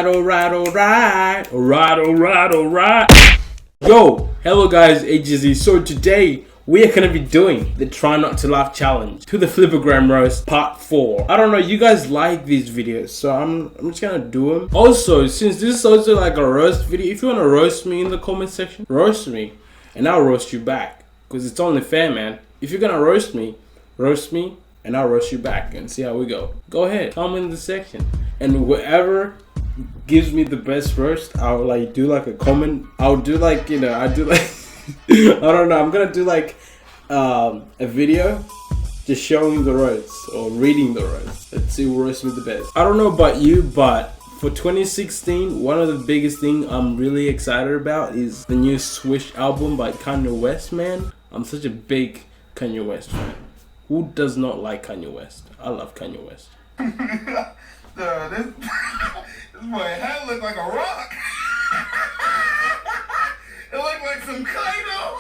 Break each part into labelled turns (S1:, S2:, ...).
S1: Alright. Yo, hello guys, EDGEZ. So today we are gonna be doing the Try Not to Laugh challenge to the Flipagram Roast Part 4. I don't know, you guys like these videos, so I'm just gonna do them. Also, since this is also like a roast video, if you wanna roast me in the comment section, roast me, and I'll roast you back. Because it's only fair, man. If you're gonna roast me, and I'll roast you back and see how we go. Go ahead, comment in the section. And whoever gives me the best roast, I'll like do like a comment. I'll do like, you know, I do like I don't know, I'm gonna do like a video just showing the roasts or reading the roasts. Let's see who roasts me the best. I don't know about you, but for 2016, one of the biggest things I'm really excited about is the new Swish album by Kanye West, man. I'm such a big Kanye West fan. Who does not like Kanye West? I love Kanye West.
S2: Dude, this boy head looked like a rock. It looked like some Kaido.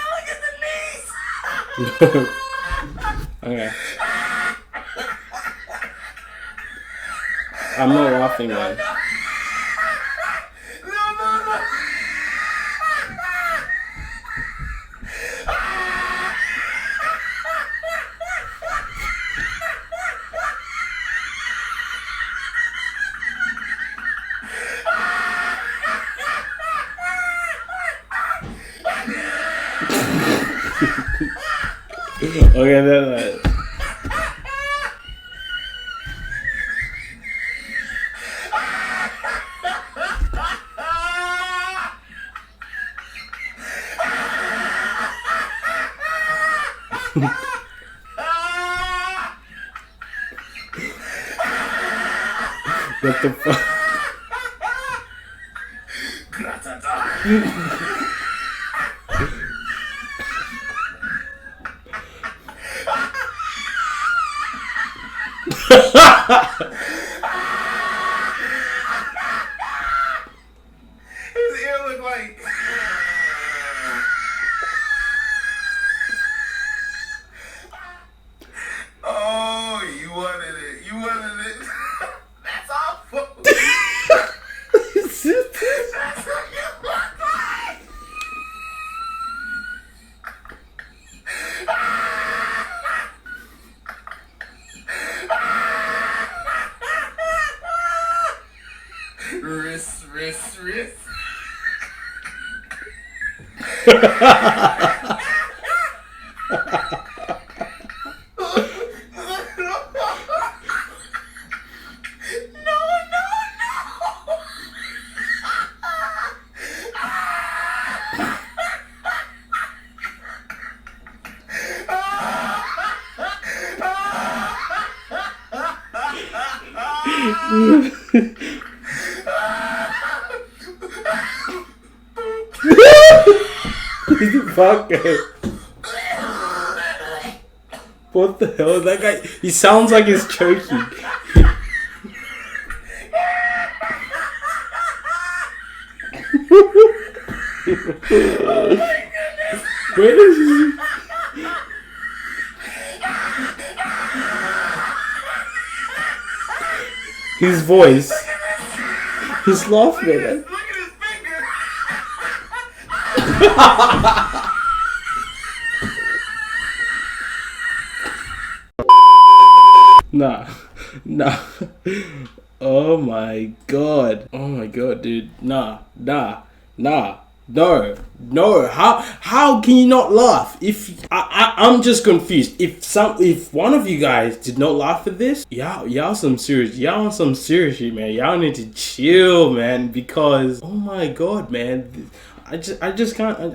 S2: Look at the knees.
S1: Okay. I'm not laughing, man.
S2: No.
S1: Okay, then. What the fuck?
S2: His ear looked like. Oh, you wanted it. You wanted it. That's awful. That's what you look like. Wrist.
S1: Fuck. What the hell? That guy, he sounds like he's choking. Where is he? His voice. He's laughing at it.
S2: Look at his finger.
S1: Nah. Oh my god, dude. Nah. No. How can you not laugh? If I'm just confused. If one of you guys did not laugh at this, y'all on some serious shit, man. Y'all need to chill, man, because oh my god, man. You just cannot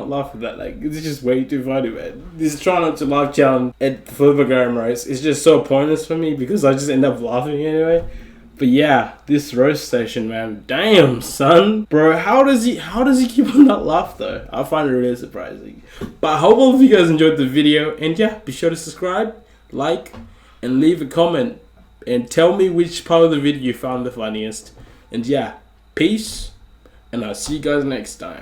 S1: laugh at that. Like, it's just way too funny, man. This Try Not to Laugh challenge at the Flipagram Roast is just so pointless for me because I just end up laughing anyway. But yeah, this roast session, man. Damn, son. Bro, how does he keep on that laugh though? I find it really surprising. But I hope all of you guys enjoyed the video. And yeah, be sure to subscribe, like, and leave a comment and tell me which part of the video you found the funniest. And yeah, peace, and I'll see you guys next time.